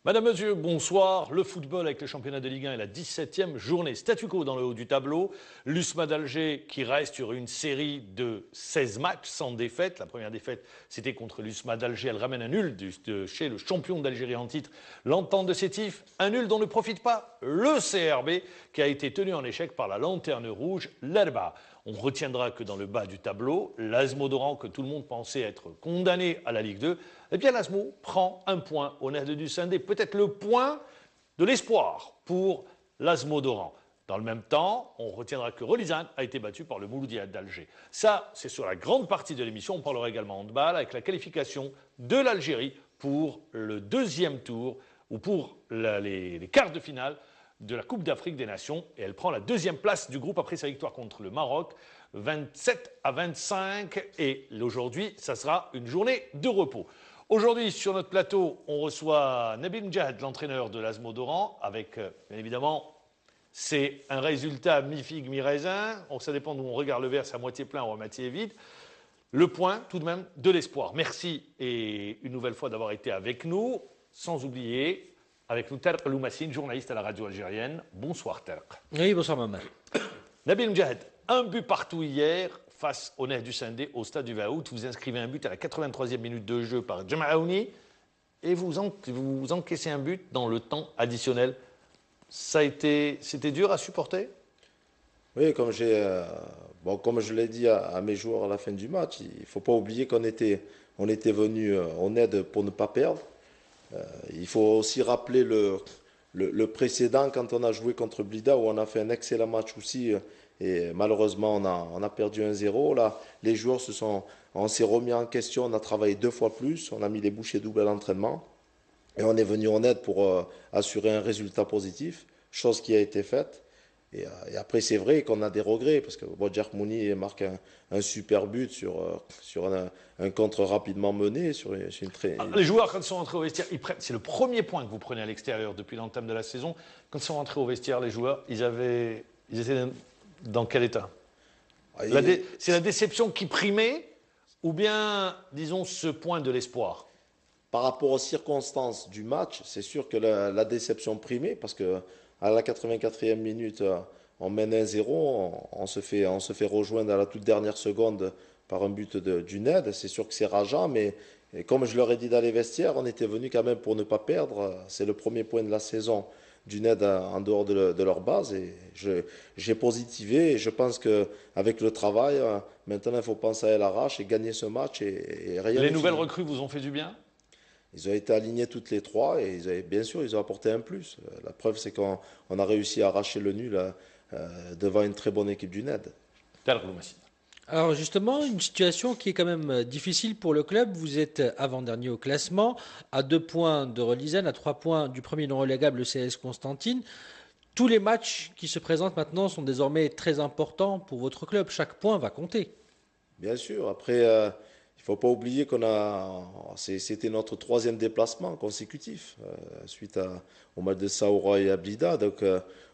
Madame, Monsieur, bonsoir. Le football avec le championnat de Ligue 1 et la 17e journée. Statu quo dans le haut du tableau. L'USMA d'Alger qui reste sur une série de 16 matchs sans défaite. La première défaite, c'était contre l'USMA d'Alger. Elle ramène un nul de chez le champion d'Algérie en titre, l'Entente de Sétif. Un nul dont ne profite pas le CRB qui a été tenu en échec par la Lanterne Rouge, l'Erba. On retiendra que dans le bas du tableau, l'ASMO d'Oran, que tout le monde pensait être condamné à la Ligue 2, eh bien l'ASMO prend un point au Ned du Sindé, peut-être le point de l'espoir pour l'ASMO d'Oran. Dans le même temps, on retiendra que Relizane a été battu par le Mouloudia d'Alger. Ça, c'est sur la grande partie de l'émission. On parlera également handball avec la qualification de l'Algérie pour le deuxième tour ou pour les quarts de finale de la Coupe d'Afrique des Nations, et elle prend la deuxième place du groupe après sa victoire contre le Maroc, 27-25, et aujourd'hui, ça sera une journée de repos. Aujourd'hui, sur notre plateau, on reçoit Nabil Mjahid, l'entraîneur de l'ASMO d'Oran, avec, bien évidemment, c'est un résultat mi-figue, mi-raisin, donc ça dépend d'où on regarde le verre, c'est à moitié plein ou à moitié vide. Le point, tout de même, de l'espoir. Merci, et une nouvelle fois d'avoir été avec nous, sans oublier avec nous Tarek Loumassine, journaliste à la radio algérienne. Bonsoir Tarek. Oui, bonsoir Maman. Nabil Mjahid, un but partout hier face au Nef du Sindé au stade du 20 août. Vous inscrivez un but à la 83e minute de jeu par Djamaouni et vous encaissez un but dans le temps additionnel. C'était dur à supporter? Oui, comme je l'ai dit à mes joueurs à la fin du match, il ne faut pas oublier qu'on était venu en aide pour ne pas perdre. Il faut aussi rappeler le précédent quand on a joué contre Blida où on a fait un excellent match aussi et malheureusement on a perdu 1-0. Là, les joueurs on s'est remis en question, on a travaillé 2 fois plus, on a mis les bouchées doubles à l'entraînement et on est venu en aide pour assurer un résultat positif, chose qui a été faite. Et après, c'est vrai qu'on a des regrets, parce que Bodjar Mouni marque un super but sur un contre rapidement mené. Les joueurs, quand ils sont rentrés au vestiaire, c'est le premier point que vous prenez à l'extérieur depuis l'entame de la saison. Quand ils sont rentrés au vestiaire, les joueurs, ils étaient dans quel état? C'est la déception qui primait, ou bien, disons, ce point de l'espoir? Par rapport aux circonstances du match, c'est sûr que la déception primait, parce que à la 84e minute, on mène 1-0, on se fait rejoindre à la toute dernière seconde par un but du NED. C'est sûr que c'est rageant, mais comme je leur ai dit dans les vestiaires, on était venu quand même pour ne pas perdre. C'est le premier point de la saison du NED en dehors de leur base. Et j'ai positivé et je pense qu'avec le travail, maintenant il faut penser à l'arrache et gagner ce match. Et rien. Les nouvelles recrues vous ont fait du bien? Ils ont été alignés toutes les trois et bien sûr, ils ont apporté un plus. La preuve, c'est qu'on a réussi à arracher le nul devant une très bonne équipe du NED. Alors justement, une situation qui est quand même difficile pour le club. Vous êtes avant-dernier au classement, à 2 points de Relizane, à 3 points du premier non relégable, le CS Constantine. Tous les matchs qui se présentent maintenant sont désormais très importants pour votre club. Chaque point va compter. Bien sûr. Après, il ne faut pas oublier c'était notre 3e déplacement consécutif suite au match de Saoura et Ablida. Donc,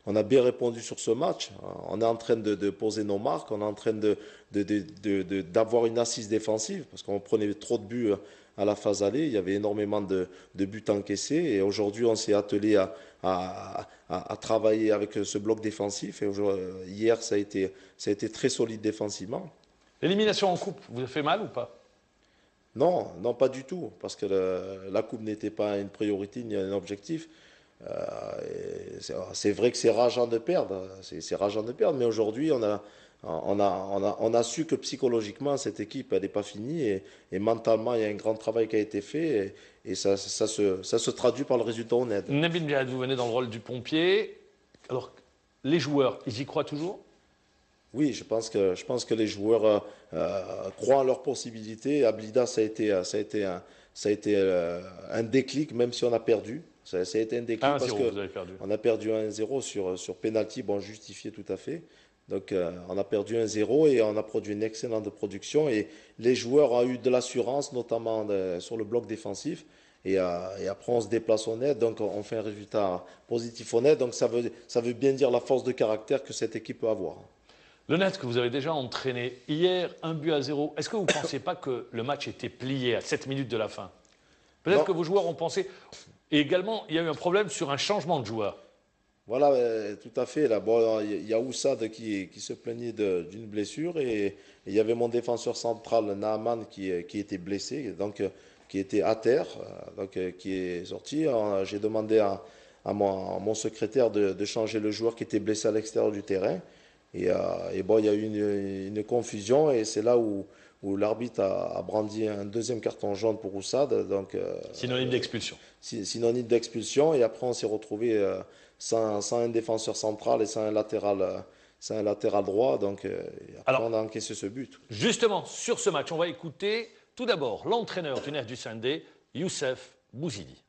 on a bien répondu sur ce match. On est en train de poser nos marques. On est en train d'avoir une assise défensive parce qu'on prenait trop de buts à la phase aller. Il y avait énormément de buts encaissés. Et aujourd'hui, on s'est attelé à travailler avec ce bloc défensif. Et hier, ça a été très solide défensivement. L'élimination en coupe, vous a fait mal ou pas? Non, non, pas du tout, parce que la coupe n'était pas une priorité ni un objectif. C'est vrai que c'est rageant de perdre, mais aujourd'hui on a su que psychologiquement cette équipe elle n'est pas finie et mentalement il y a un grand travail qui a été fait et ça se traduit par le résultat honnête. Nabil Mjahid, vous venez dans le rôle du pompier. Alors, les joueurs, ils y croient toujours? Oui, je pense que les joueurs croient en leurs possibilités. À Blida, ça a été un déclic, même si on a perdu. Ça a été un déclic parce qu'on a perdu 1-0 sur penalty, bon, justifié tout à fait. Donc, on a perdu 1-0 et on a produit une excellente production. Et les joueurs ont eu de l'assurance, notamment sur le bloc défensif. Et après, on se déplace au net, donc on fait un résultat positif au net. Donc, ça veut bien dire la force de caractère que cette équipe peut avoir. Le Net que vous avez déjà entraîné hier, 1-0. Est-ce que vous ne pensez pas que le match était plié à 7 minutes de la fin? Peut-être que vos joueurs ont pensé, Et également, il y a eu un problème sur un changement de joueur. Voilà, tout à fait. Là, bon, il y a Oussad qui se plaignait d'une blessure et il y avait mon défenseur central, Naaman, qui était blessé, donc qui était à terre, qui est sorti. J'ai demandé à mon secrétaire de changer le joueur qui était blessé à l'extérieur du terrain. Et bon, il y a eu une confusion et c'est là où l'arbitre a brandi un deuxième carton jaune pour Oussad. Donc, Synonyme d'expulsion. synonyme d'expulsion. Et après, on s'est retrouvé sans un défenseur central et sans un latéral droit. Donc, et après, Alors, on a encaissé ce but. Justement, sur ce match, on va écouter tout d'abord l'entraîneur du Nerf du Sunday, Youssef Bouzidi.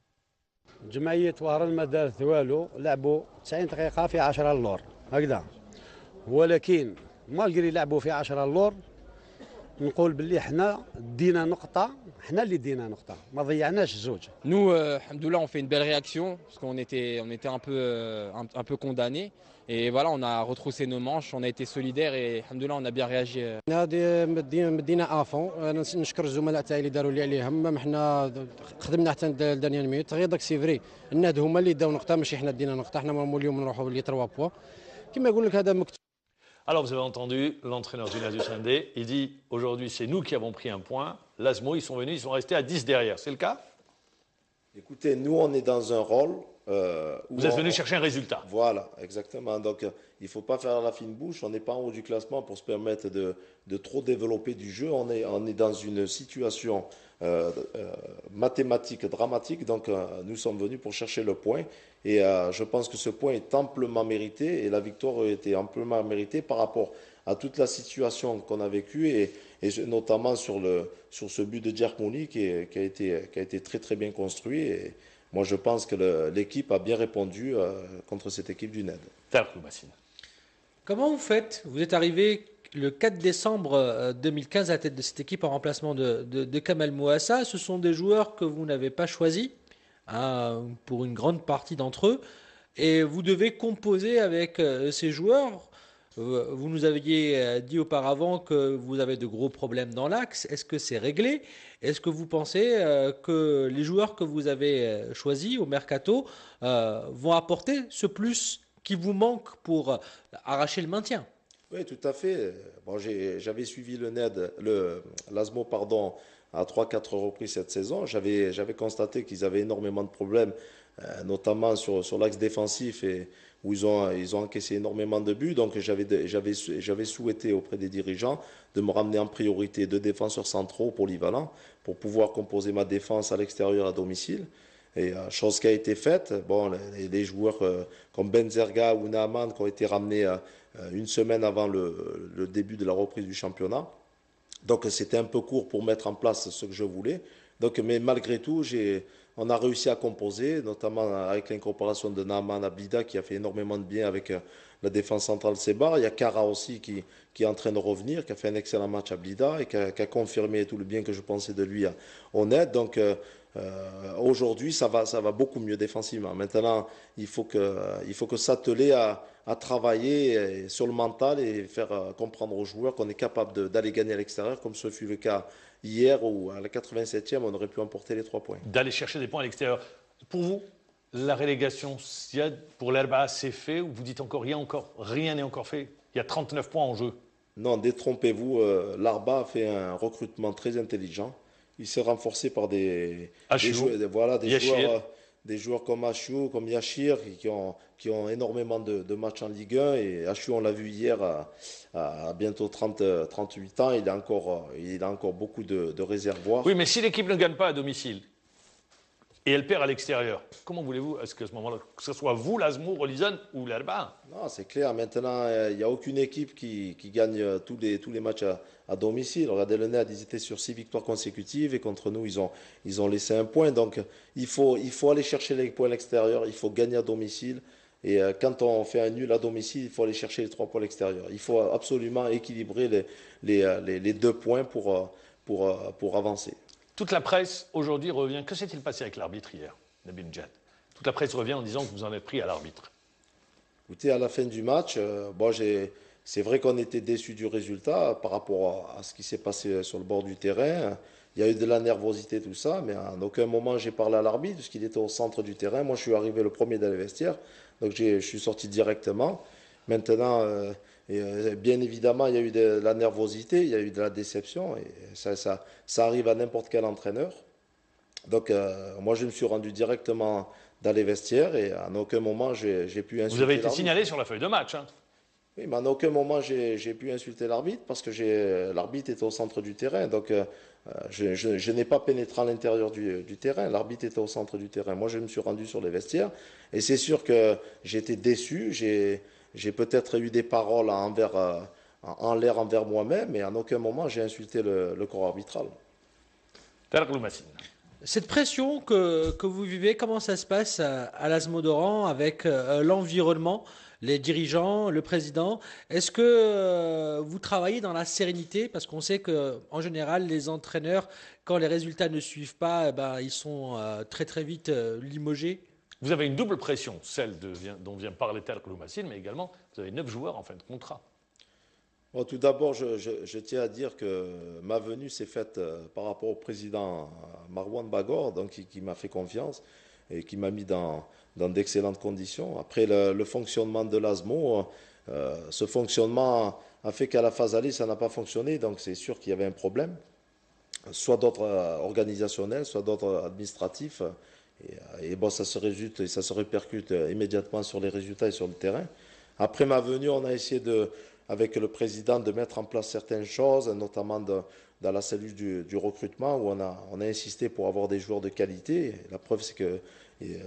جمعية وهران ما دارت والو لعبوا 90 دقيقة في 10 اللور هكذا ولكن مالغري لعبوا في 10 اللور نقول باللي حنا دينا نقطة حنا اللي دينا نقطة ما ضيعناش زوج. Nous, alhamdoulilah, on fait une belle réaction parce qu'on était un peu condamnés. Et voilà, on a retroussé nos manches, on a été solidaires et alhamdoulilah, on a bien réagi. هذه مدينا افون نشكر الزملاء تاعي اللي داروا اللي عليهم ما حنا خدمنا حتى الدنيا مينوت غير داك سي فري الناد هما اللي داو نقطة ماشي حنا دينا نقطة حنا ما اليوم نروحوا باللي 3 بوا كما يقول لك هذا مكتوب. Alors, vous avez entendu l'entraîneur du Nerf du Sunday. Il dit aujourd'hui, c'est nous qui avons pris un point. L'Asmo, ils sont venus, ils sont restés à 10 derrière. C'est le cas? Écoutez, nous, on est dans un rôle où Vous êtes venus chercher un résultat. Voilà, exactement. Donc, il ne faut pas faire la fine bouche. On n'est pas en haut du classement pour se permettre de trop développer du jeu. On est dans une situation mathématique dramatique. Donc, nous sommes venus pour chercher le point. Et je pense que ce point est amplement mérité. Et la victoire a été amplement méritée par rapport à toute la situation qu'on a vécue. Et notamment sur ce but de Djerkouni qui a été très très bien construit. Et moi, je pense que l'équipe a bien répondu contre cette équipe du NED. Tarkou Massine. Comment vous faites? Vous êtes arrivé le 4 décembre 2015 à la tête de cette équipe en remplacement de Kamal Mouassa. Ce sont des joueurs que vous n'avez pas choisis pour une grande partie d'entre eux. Et vous devez composer avec ces joueurs. Vous nous aviez dit auparavant que vous avez de gros problèmes dans l'axe. Est-ce que c'est réglé? Est-ce que vous pensez que les joueurs que vous avez choisis au mercato vont apporter ce plus qui vous manque pour arracher le maintien? Oui, tout à fait. Bon, j'avais suivi l'ASMO pardon, à 3-4 reprises cette saison. J'avais constaté qu'ils avaient énormément de problèmes, notamment sur l'axe défensif et où ils ont encaissé énormément de buts. Donc j'avais souhaité auprès des dirigeants de me ramener en priorité 2 défenseurs centraux polyvalents pour pouvoir composer ma défense à l'extérieur à domicile. Et chose qui a été faite, bon, les joueurs comme Benzerga ou Naaman qui ont été ramenés une semaine avant le début de la reprise du championnat. Donc c'était un peu court pour mettre en place ce que je voulais. Donc, mais malgré tout, on a réussi à composer, notamment avec l'incorporation de Naaman Abida qui a fait énormément de bien avec la défense centrale Sebar. Il y a Kara aussi qui est en train de revenir, qui a fait un excellent match à Blida et qui a confirmé tout le bien que je pensais de lui au net. Donc aujourd'hui, ça va beaucoup mieux défensivement. Maintenant, il faut que s'atteler à travailler sur le mental et faire comprendre aux joueurs qu'on est capable d'aller gagner à l'extérieur, comme ce fut le cas hier où à la 87e, on aurait pu emporter les 3 points. D'aller chercher des points à l'extérieur. Pour vous, la relégation pour l'Herba, c'est fait ou vous dites rien n'est encore fait? Il y a 39 points en jeu. Non, détrompez-vous, l'Arba a fait un recrutement très intelligent. Il s'est renforcé par des joueurs comme Achiou, comme Yachir, qui ont énormément de matchs en Ligue 1. Et Achiou, on l'a vu hier, à bientôt 38 ans, il a encore beaucoup de réservoirs. Oui, mais si l'équipe ne gagne pas à domicile et elle perd à l'extérieur, comment voulez-vous, est-ce que à ce moment-là, que ce soit vous, l'Asmo, Rolizan ou l'Herba? Non, c'est clair. Maintenant, il n'y a aucune équipe qui gagne tous les matchs à domicile. Regardez le NED, ils étaient sur 6 victoires consécutives et contre nous, ils ont laissé un point. Donc, il faut aller chercher les points à l'extérieur. Il faut gagner à domicile. Et quand on fait un nul à domicile, il faut aller chercher les 3 points à l'extérieur. Il faut absolument équilibrer les 2 points pour avancer. Toute la presse aujourd'hui revient. Que s'est-il passé avec l'arbitre hier, Nabil Djad? Toute la presse revient en disant que vous en êtes pris à l'arbitre. Écoutez, à la fin du match, c'est vrai qu'on était déçus du résultat par rapport à ce qui s'est passé sur le bord du terrain. il y a eu de la nervosité, tout ça, mais à aucun moment j'ai parlé à l'arbitre, puisqu'il était au centre du terrain. Moi, je suis arrivé le premier dans les vestiaires, donc je suis sorti directement. Maintenant, bien évidemment, il y a eu de la nervosité, il y a eu de la déception, et ça arrive à n'importe quel entraîneur. Donc, moi, je me suis rendu directement dans les vestiaires, et à aucun moment j'ai pu insulter Vous avez été l'arbitre. signalé sur la feuille de match. Hein. Oui, mais à aucun moment j'ai pu insulter l'arbitre parce que l'arbitre était au centre du terrain. Donc je n'ai pas pénétré à l'intérieur du terrain. L'arbitre était au centre du terrain. Moi, je me suis rendu sur les vestiaires. Et c'est sûr que j'ai été déçu. J'ai peut-être eu des paroles en l'air envers moi-même, mais à aucun moment j'ai insulté le corps arbitral. Tarek Loumassine. Cette pression que vous vivez, comment ça se passe à l'Azmodoran avec l'environnement, les dirigeants, le président? Est-ce que vous travaillez dans la sérénité? Parce qu'on sait qu'en général, les entraîneurs, quand les résultats ne suivent pas, eh ben, ils sont très très vite limogés. Vous avez une double pression, celle dont vient parler Tarek Loumassine, mais également vous avez 9 joueurs en fin de contrat. Bon, tout d'abord, je tiens à dire que ma venue s'est faite par rapport au président Marwan Bagor, donc qui m'a fait confiance et qui m'a mis dans d'excellentes conditions. Après le fonctionnement de l'ASMO, ce fonctionnement a fait qu'à la phase aller, ça n'a pas fonctionné, donc c'est sûr qu'il y avait un problème, soit d'ordre organisationnel, soit d'ordre administratif. Et bon, ça se résulte et ça se répercute immédiatement sur les résultats et sur le terrain. Après ma venue, on a essayé avec le président de mettre en place certaines choses, notamment dans la cellule du recrutement, où on a insisté pour avoir des joueurs de qualité. La preuve, c'est que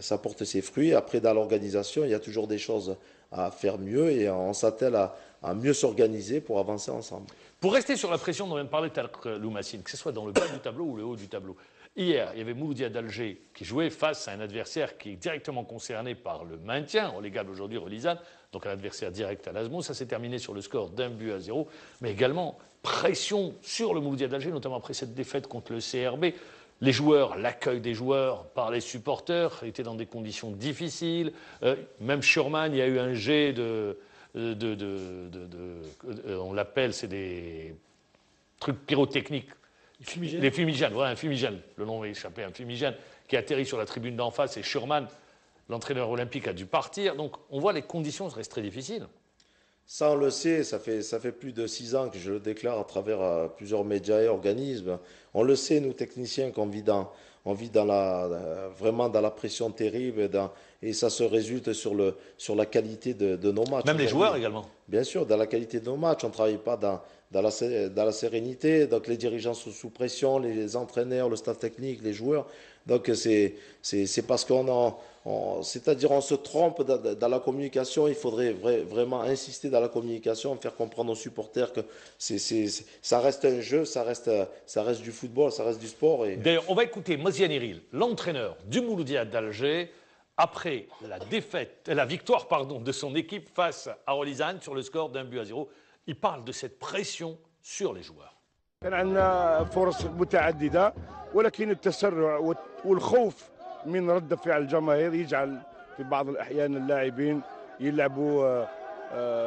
ça porte ses fruits. Après, dans l'organisation, il y a toujours des choses à faire mieux et on s'attelle à mieux s'organiser pour avancer ensemble. Pour rester sur la pression dont vient de parler Tarek Loumassine, que ce soit dans le bas du tableau ou le haut du tableau, hier, il y avait Mouloudia d'Alger qui jouait face à un adversaire qui est directement concerné par le maintien, relégable aujourd'hui Relizane, donc un adversaire direct à l'ASMO. Ça s'est terminé sur le score d'1-0, mais également pression sur le Mouloudia d'Alger, notamment après cette défaite contre le CRB. Les joueurs, l'accueil des joueurs par les supporters était dans des conditions difficiles. Même Schurman, il y a eu un jet on l'appelle, c'est des trucs pyrotechniques. Fumigène. Les fumigènes, voilà, un fumigène, le nom m'a échappé, un fumigène qui atterrit sur la tribune d'en face et Schurman, l'entraîneur olympique, a dû partir. Donc on voit les conditions restent très difficiles. Ça, on le sait, ça fait plus de 6 ans que je le déclare à travers plusieurs médias et organismes. On le sait, nous techniciens, qu'on vit vraiment dans la pression terrible et ça se résulte sur la qualité de nos matchs. Même les joueurs également. Bien sûr, dans la qualité de nos matchs, on ne travaille pas dans la sérénité. Donc les dirigeants sont sous pression, les entraîneurs, le staff technique, les joueurs. Donc c'est parce c'est-à-dire on se trompe dans la communication. Il faudrait vraiment insister dans la communication, faire comprendre aux supporters que ça reste un jeu, ça reste du football, ça reste du sport. D'ailleurs, on va écouter Moziane Iril, l'entraîneur du Mouloudia d'Alger, après la victoire de son équipe face à Relizane sur le score d'1-0. Il parle de cette pression sur les joueurs. كان عندنا فرص متعددة ولكن التسرع والخوف من رد فعل الجماهير يجعل في بعض الأحيان اللاعبين يلعبوا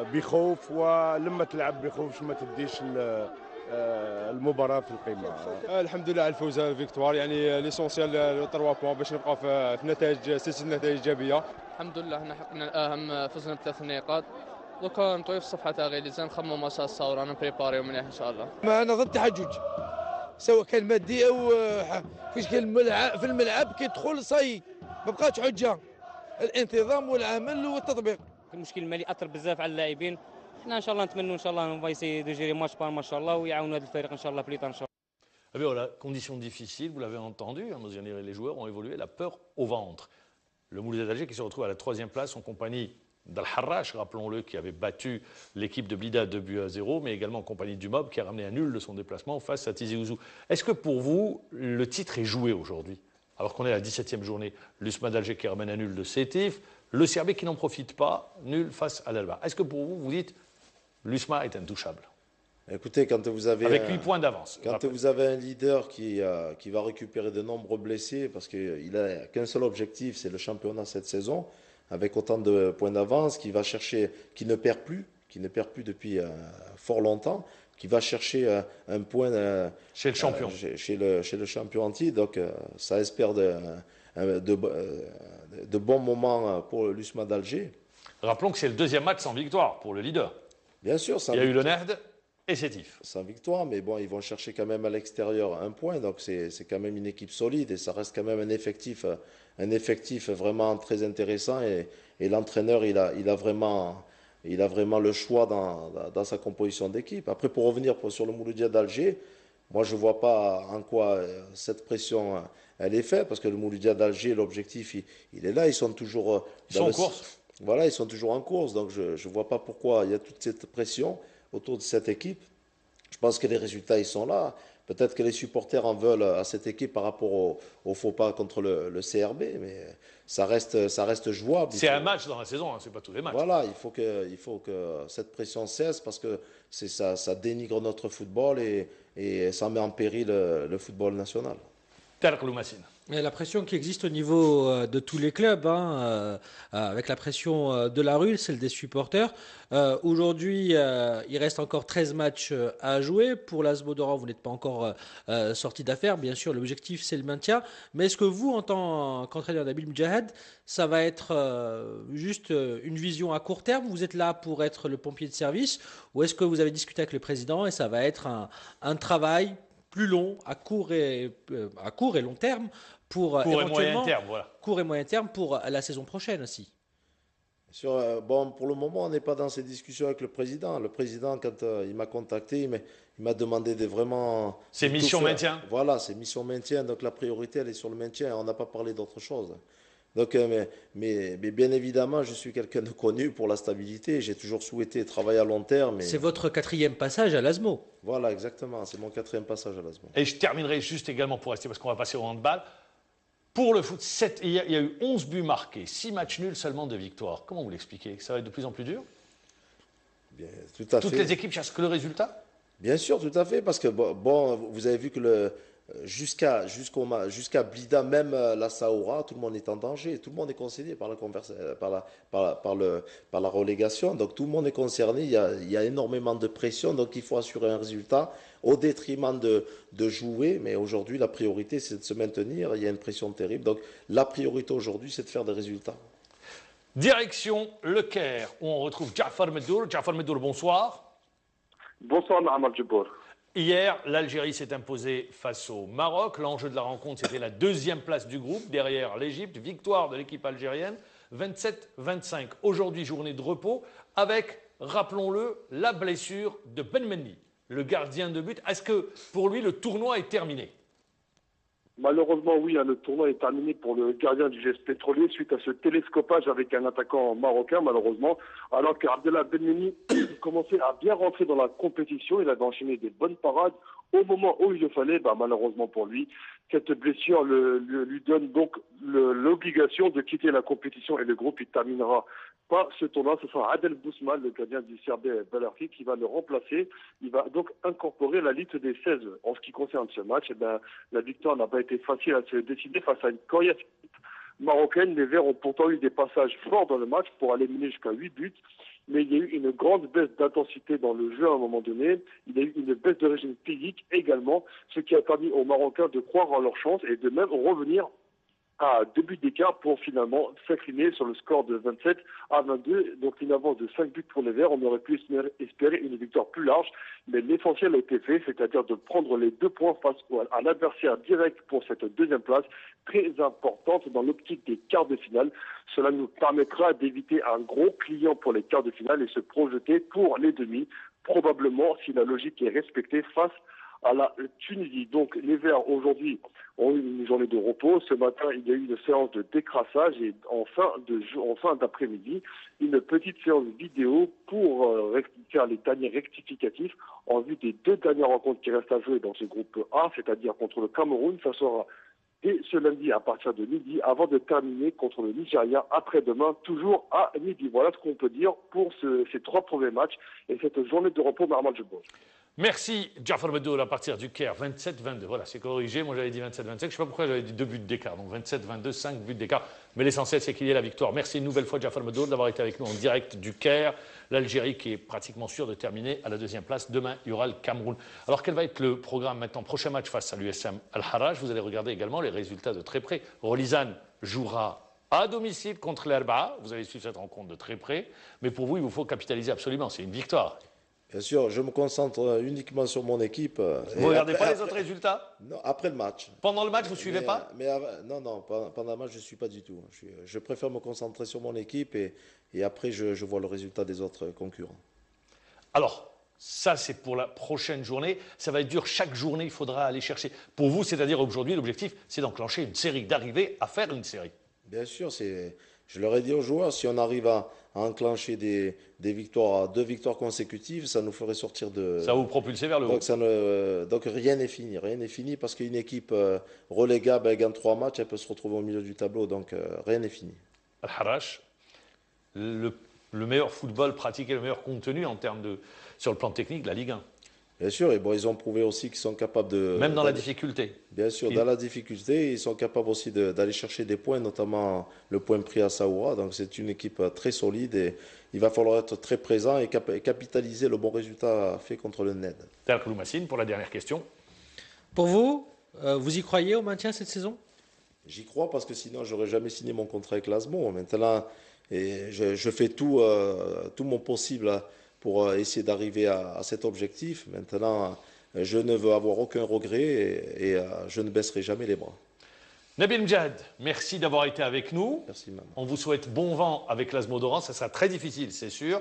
بخوف ولما تلعب بخوف ما تديش المباراة في القمة. الحمد لله على الفوز الفيكتوار يعني ليسونسيال لو 3 بوان باش نبقى في نتائج سلسلة نتائج إيجابية. الحمد لله احنا حققنا الأهم، فزنا ب3 نقاط. دوكا نطوي في الصفحة تاع غيليزان نخمموا مساء الصور رانا بريباريو مليح إن شاء الله. ما أنا ضد التحجج سواء كان مادي أو فاش كان في الملعب كيدخل صاي ما بقاتش حجة. الانتظام والعمل والتطبيق. المشكل المالي اثر بزاف على اللاعبين. احنا ان شاء الله نتمنوا ان شاء الله نفا يسي دو جيري ماتش بار ما شاء الله ويعاونوا هذا الفريق ان شاء الله بليطا ان شاء الله. Eh bien voilà, conditions difficiles, vous l'avez entendu, les joueurs ont évolué, la peur au ventre. Le Mouloudia d'Alger qui se retrouve à la 3e place en compagnie d'Al-Harrach, rappelons-le, qui avait battu l'équipe de Blida 2-0, mais également en compagnie du MOB qui a ramené un nul de son déplacement face à Tizi Ouzou. Est-ce que pour vous, le titre est joué aujourd'hui? Alors qu'on est à la 17e journée, l'USMA d'Alger qui ramène un nul de Sétif, le CRB qui n'en profite pas, nul face à l'Alba. Est-ce que pour vous, vous dites l'USMA est intouchable? Écoutez, quand vous avez avec 8 points d'avance. Quand vous avez un leader qui va récupérer de nombreux blessés, parce qu'il n'a qu'un seul objectif, c'est le championnat cette saison, avec autant de points d'avance, qui va chercher, qui ne perd plus depuis fort longtemps, qui va chercher un point chez le champion. Chez le champion en titre. Donc ça espère de bons moments pour l'USMA d'Alger. Rappelons que c'est le deuxième match sans victoire pour le leader. Bien sûr. Il y a eu le Nerd et Sétif. Sans victoire, mais bon, ils vont chercher quand même à l'extérieur un point. Donc c'est quand même une équipe solide et ça reste quand même un effectif vraiment très intéressant. Et l'entraîneur, il a vraiment le choix dans sa composition d'équipe. Après, pour revenir sur le Mouloudia d'Alger, moi, je ne vois pas en quoi cette pression elle est faite, parce que le Mouloudia d'Alger, l'objectif, il est là. Ils sont toujours en course. Voilà, ils sont toujours en course. Donc, je ne vois pas pourquoi il y a toute cette pression autour de cette équipe. Je pense que les résultats, ils sont là. Peut-être que les supporters en veulent à cette équipe par rapport au faux pas contre le CRB, mais ça reste jouable. C'est un match dans la saison, hein, c'est pas tous les matchs. Voilà, il faut que cette pression cesse, parce que ça dénigre notre football et ça met en péril le football national. Tarek Loumassine. La pression qui existe au niveau de tous les clubs, avec la pression de la rue, celle des supporters. Aujourd'hui, il reste encore 13 matchs à jouer. Pour l'AS Bodoran, vous n'êtes pas encore sorti d'affaire. Bien sûr, l'objectif, c'est le maintien. Mais est-ce que vous, en tant qu'entraîneur Nabil Medjahad, ça va être juste une vision à court terme? Vous êtes là pour être le pompier de service? Ou est-ce que vous avez discuté avec le président et ça va être un travail plus long, à court et long terme, pour court et moyen terme pour la saison prochaine aussi? Pour le moment, on n'est pas dans ces discussions avec le président. Le président, quand il m'a contacté, il m'a demandé de vraiment... C'est mission maintien. Voilà, c'est mission maintien. Donc la priorité, elle est sur le maintien. On n'a pas parlé d'autre chose. Donc, mais bien évidemment, je suis quelqu'un de connu pour la stabilité. J'ai toujours souhaité travailler à long terme. C'est votre 4e passage à l'ASMO. Voilà, exactement. C'est mon 4e passage à l'ASMO. Et je terminerai juste également pour rester, parce qu'on va passer au handball. Pour le foot, il y a eu 11 buts marqués, 6 matchs nuls, seulement 2 victoires. Comment vous l'expliquez? Ça va être de plus en plus dur? Bien, tout à fait. Toutes les équipes cherchent que le résultat? Bien sûr, tout à fait. Parce que, vous avez vu que jusqu'à Blida, même la Saoura, tout le monde est en danger. Tout le monde est concerné par la relégation. Donc, tout le monde est concerné. Il y a énormément de pression. Donc, il faut assurer un résultat au détriment de jouer. Mais aujourd'hui, la priorité, c'est de se maintenir. Il y a une pression terrible. Donc, la priorité aujourd'hui, c'est de faire des résultats. Direction Le Caire, où on retrouve Jafar Meddour. Jafar Meddour, bonsoir. Bonsoir, Mohamed Djibour. Hier, l'Algérie s'est imposée face au Maroc. L'enjeu de la rencontre, c'était la 2e place du groupe, derrière l'Égypte. Victoire de l'équipe algérienne, 27-25. Aujourd'hui, journée de repos, avec, rappelons-le, la blessure de Ben Menni, le gardien de but. Est-ce que, pour lui, le tournoi est terminé? Malheureusement, oui, le tournoi est terminé pour le gardien du GS Pétrolier suite à ce télescopage avec un attaquant marocain, malheureusement. Alors qu'Abdellah Benmeni commençait à bien rentrer dans la compétition, il avait enchaîné des bonnes parades. Au moment où il le fallait, malheureusement pour lui, cette blessure lui donne donc l'obligation de quitter la compétition et le groupe. Il terminera pas ce tournoi. Ce sera Adel Bousmal, le gardien du CRB Belarfi, qui va le remplacer. Il va donc incorporer la liste des 16. En ce qui concerne ce match, la victoire n'a pas été facile à se décider face à une coriace marocaine. Les Verts ont pourtant eu des passages forts dans le match pour aller mener jusqu'à 8 buts. Mais il y a eu une grande baisse d'intensité dans le jeu à un moment donné. Il y a eu une baisse de régime physique également, ce qui a permis aux Marocains de croire en leur chance et de même revenir à 2 buts d'écart pour finalement s'incliner sur le score de 27-22. Donc une avance de 5 buts pour les Verts. On aurait pu espérer une victoire plus large, mais l'essentiel a été fait, c'est-à-dire de prendre les 2 points face à l'adversaire direct pour cette 2e place, très importante dans l'optique des quarts de finale. Cela nous permettra d'éviter un gros client pour les quarts de finale et se projeter pour les demi, probablement si la logique est respectée face à la Tunisie. Donc les Verts aujourd'hui ont eu une journée de repos. Ce matin, il y a eu une séance de décrassage et en fin d'après-midi, une petite séance vidéo pour faire les derniers rectificatifs en vue des 2 dernières rencontres qui restent à jouer dans ce groupe A, c'est-à-dire contre le Cameroun. Ça sera dès ce lundi à partir de midi, avant de terminer contre le Nigeria après-demain, toujours à midi. Voilà ce qu'on peut dire pour ces 3 premiers matchs et cette journée de repos Mohamed Djibour. Merci, Jafar Bedour, à partir du Caire, 27-22. Voilà, c'est corrigé. Moi, j'avais dit 27-25. Je ne sais pas pourquoi j'avais dit 2 buts d'écart. Donc 27-22, 5 buts d'écart. Mais l'essentiel, c'est qu'il y ait la victoire. Merci une nouvelle fois, Jafar Bedour, d'avoir été avec nous en direct du Caire. L'Algérie qui est pratiquement sûre de terminer à la 2e place. Demain, il y aura le Cameroun. Alors, quel va être le programme maintenant? Prochain match face à l'USM Al-Harraj. Vous allez regarder également les résultats de très près. Rolizane jouera à domicile contre l'Herba. Vous allez suivre cette rencontre de très près. Mais pour vous, il vous faut capitaliser absolument. C'est une victoire. Bien sûr, je me concentre uniquement sur mon équipe. Vous ne regardez pas les autres résultats? Non, après le match. Pendant le match, vous ne suivez pas? Non, pendant le match, je ne suis pas du tout. Je préfère me concentrer sur mon équipe et après, je vois le résultat des autres concurrents. Alors, ça, c'est pour la prochaine journée. Ça va être dur. Chaque journée, il faudra aller chercher. Pour vous, c'est-à-dire aujourd'hui, l'objectif, c'est d'enclencher une série, d'arriver à faire une série. Bien sûr, je leur ai dit aux joueurs, si on arrive à enclencher des victoires, 2 victoires consécutives, ça nous ferait sortir de... Ça va vous propulser vers le haut. Donc rien n'est fini. Rien n'est fini parce qu'une équipe relégable, elle gagne 3 matchs, elle peut se retrouver au milieu du tableau. Donc rien n'est fini. Al-Harraj, le meilleur football pratiqué, le meilleur contenu en termes sur le plan technique de la Ligue 1. Bien sûr, et bon, ils ont prouvé aussi qu'ils sont capables de... Même dans la difficulté. Bien sûr, dans la difficulté, ils sont capables aussi d'aller chercher des points, notamment le point pris à Saoura. Donc c'est une équipe très solide et il va falloir être très présent et capitaliser le bon résultat fait contre le NED. Tarek Loumassine, pour la dernière question. Pour vous, vous y croyez au maintien cette saison? J'y crois parce que sinon, j'aurais jamais signé mon contrat avec l'ASMO. Maintenant, je fais tout mon possible pour essayer d'arriver à cet objectif. Maintenant, je ne veux avoir aucun regret et je ne baisserai jamais les bras. Nabil Mjad, merci d'avoir été avec nous. Merci, maman. On vous souhaite bon vent avec l'ASMO d'Oran. Ça sera très difficile, c'est sûr.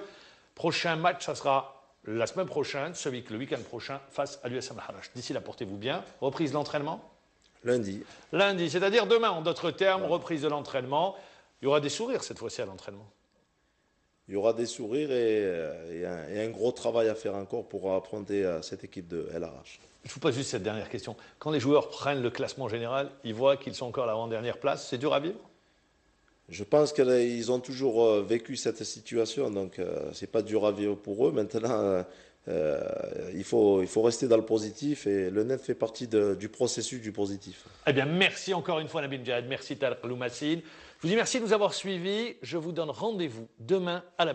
Prochain match, ça sera la semaine prochaine, le week-end prochain, face à l'USM Al-Harraj. D'ici là, portez-vous bien. Reprise de l'entraînement? Lundi. Lundi, c'est-à-dire demain, en d'autres termes, reprise de l'entraînement. Il y aura des sourires cette fois-ci à l'entraînement. Il y aura des sourires et un gros travail à faire encore pour affronter cette équipe de Al-Harraj. Je vous pose juste cette dernière question. Quand les joueurs prennent le classement général, ils voient qu'ils sont encore à l'avant-dernière place. C'est dur à vivre? Je pense qu'ils ont toujours vécu cette situation, donc ce n'est pas dur à vivre pour eux. Maintenant, il faut rester dans le positif et le net fait partie du processus du positif. Eh bien, merci encore une fois, Nabil Mjad. Merci, Tarek Loumassine. Je vous dis merci de nous avoir suivis. Je vous donne rendez-vous demain à la